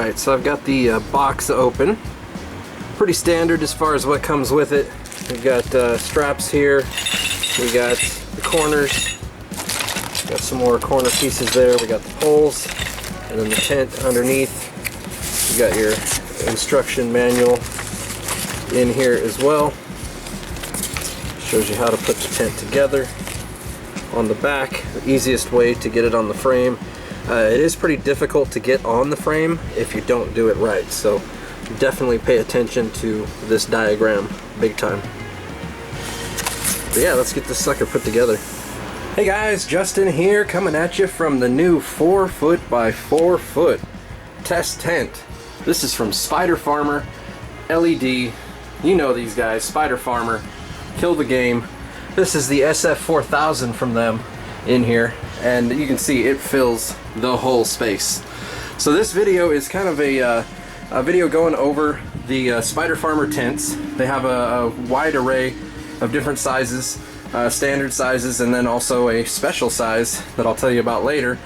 Alright, so I've got the box open. Pretty standard as far as what comes with it. We've got straps here, we got the corners, got some more corner pieces there, we got the poles, and then the tent underneath. You got your instruction manual in here as well. Shows you how to put the tent together. On the back, the easiest way to get it on the frame. It is pretty difficult to get on the frame if you don't do it right, so definitely pay attention to this diagram big time. But yeah, let's get this sucker put together. Hey guys, Justin here, coming at you from the new 4 foot by 4 foot test tent. This is from Spider Farmer LED. You know these guys, Spider Farmer, kill the game. This is the SF4000 from them in here, and you can see it fills the whole space. So this video is kind of a video going over the Spider Farmer tents. They have a wide array of different sizes, standard sizes, and then also a special size that I'll tell you about later.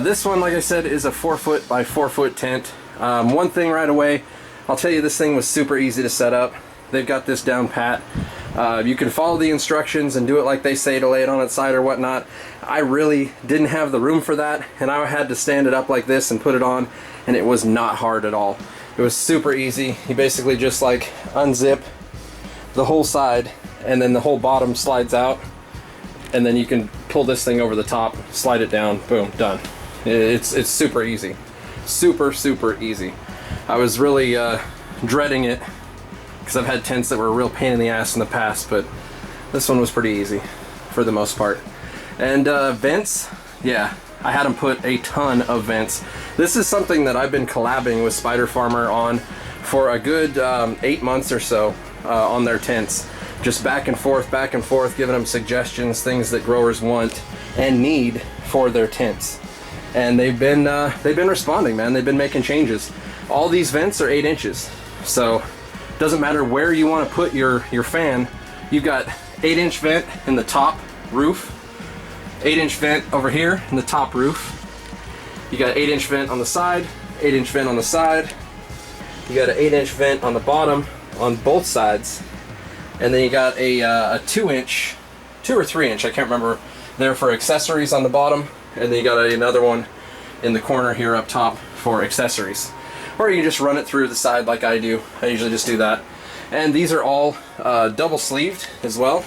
This one, like I said, is a 4 foot by 4 foot tent. One thing right away, I'll tell you, this thing was super easy to set up. They've got this down pat. You can follow the instructions and do it like they say to lay it on its side or whatnot. I really didn't have the room for that, and I had to stand it up like this and put it on, and it was not hard at all. It was super easy. You basically just like unzip the whole side, and then the whole bottom slides out, and then you can pull this thing over the top, slide it down, boom, done. It's super easy. Super easy. I was really dreading it because I've had tents that were a real pain in the ass in the past, but this one was pretty easy for the most part. And vents, yeah, I had them put a ton of vents. This is something that I've been collabing with Spider Farmer on for a good 8 months or so on their tents. Just back and forth, giving them suggestions, things that growers want and need for their tents. And they've been responding, man. They've been making changes. All these vents are 8 inches, so doesn't matter where you want to put your fan. You've got 8-inch vent in the top roof, 8-inch vent over here in the top roof. You got an 8-inch vent on the side, 8-inch vent on the side. You got an 8-inch vent on the bottom on both sides, and then you got a 2-inch, 2 or 3-inch, I can't remember, there for accessories on the bottom, and then you got another one in the corner here up top for accessories. Or you can just run it through the side like I do. I usually just do that. And these are all double sleeved as well,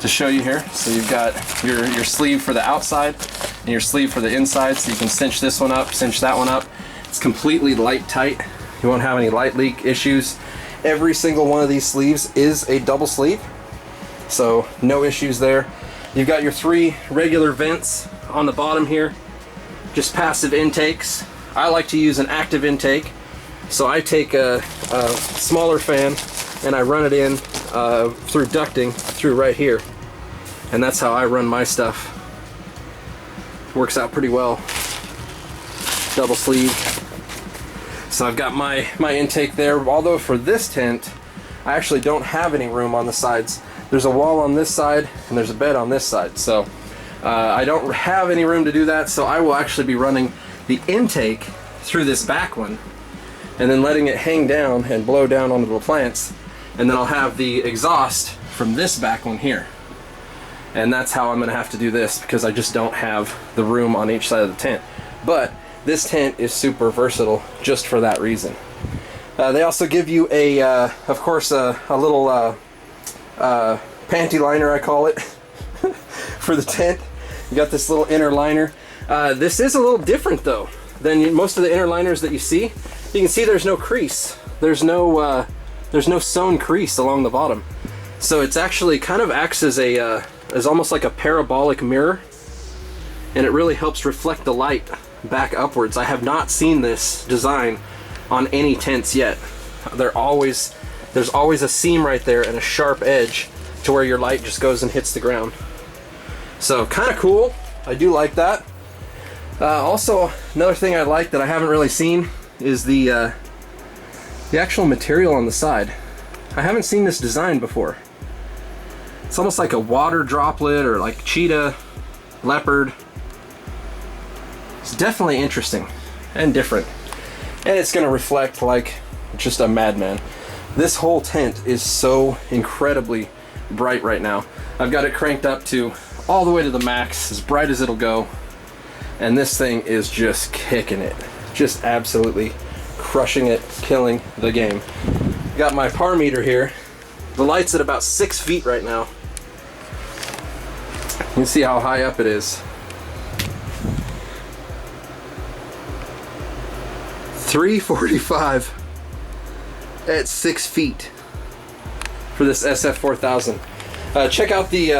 to show you here. So you've got your sleeve for the outside and your sleeve for the inside, so you can cinch this one up, cinch that one up. It's completely light tight. You won't have any light leak issues. Every single one of these sleeves is a double sleeve, so no issues there. You've got your 3 regular vents on the bottom here, just passive intakes. I like to use an active intake, so I take a smaller fan and I run it in through ducting through right here, and that's how I run my stuff. Works out pretty well. Double sleeve. So I've got my intake there, although for this tent I actually don't have any room on the sides. There's a wall on this side and there's a bed on this side, so I don't have any room to do that, so I will actually be running the intake through this back one and then letting it hang down and blow down onto the plants, and then I'll have the exhaust from this back one here. And that's how I'm gonna have to do this, because I just don't have the room on each side of the tent. But this tent is super versatile just for that reason. They also give you a, of course, a little panty liner, I call it, for the tent. You got this little inner liner. This is a little different though than most of the inner liners that you see. You can see there's no crease. There's no sewn crease along the bottom. So it's actually kind of acts as a as almost like a parabolic mirror, and it really helps reflect the light back upwards. I have not seen this design on any tents yet. There's always a seam right there and a sharp edge to where your light just goes and hits the ground. So kind of cool. I do like that. Also, another thing I like that I haven't really seen is the actual material on the side. I haven't seen this design before. It's almost like a water droplet or like cheetah, leopard. It's definitely interesting and different. and it's going to reflect like just a madman. This whole tent is so incredibly bright right now. I've got it cranked up to all the way to the max, as bright as it'll go, and this thing is just kicking it, just absolutely crushing it, killing the game. Got my par meter here. The light's at about 6 feet right now. You can see how high up it is. 345 at 6 feet for this SF4000. Check out the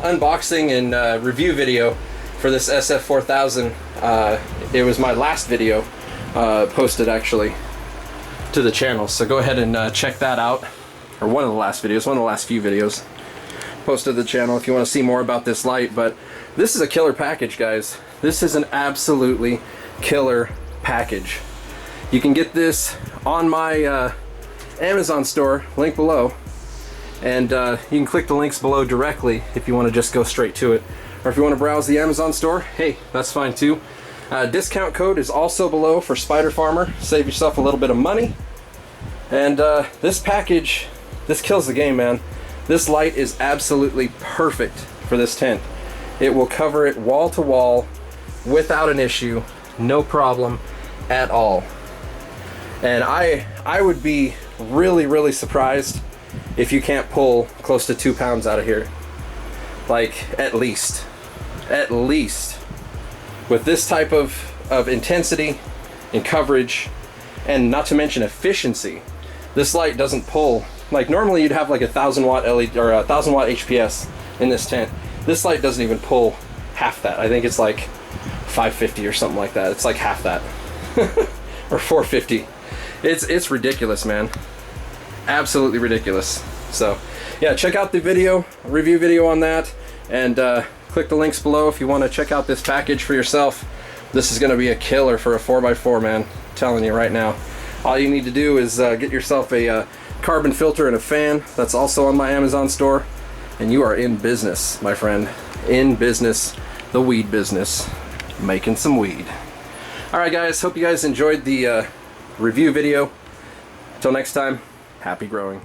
unboxing and review video for this SF4000. It was my last video posted actually to the channel, so go ahead and check that out, or one of the last videos, one of the last few videos posted to the channel if you want to see more about this light. But this is a killer package, guys. This is an absolutely killer package. You can get this on my Amazon store, link below, and you can click the links below directly if you want to just go straight to it, or if you want to browse the Amazon store, hey, that's fine too. Discount code is also below for Spider Farmer. Save yourself a little bit of money. And this package, this kills the game, man. This light is absolutely perfect for this tent. It will cover it wall to wall without an issue, no problem at all. And I would be really surprised if you can't pull close to 2 pounds out of here. Like, at least. With this type of intensity and coverage, and not to mention efficiency, this light doesn't pull. Like, normally you'd have like 1,000 watt LED or 1,000 watt HPS in this tent. This light doesn't even pull half that. I think it's like 550 or something like that. It's like half that. Or 450. It's ridiculous, man. Absolutely ridiculous. So yeah, check out the video, review video on that, and click the links below if you want to check out this package for yourself. This is going to be a killer for a 4x4, man. I'm telling you right now. All you need to do is get yourself a carbon filter and a fan. That's also on my Amazon store, and you are in business, my friend. In business, the weed business, making some weed. All right, guys. Hope you guys enjoyed the review video. Until next time, happy growing.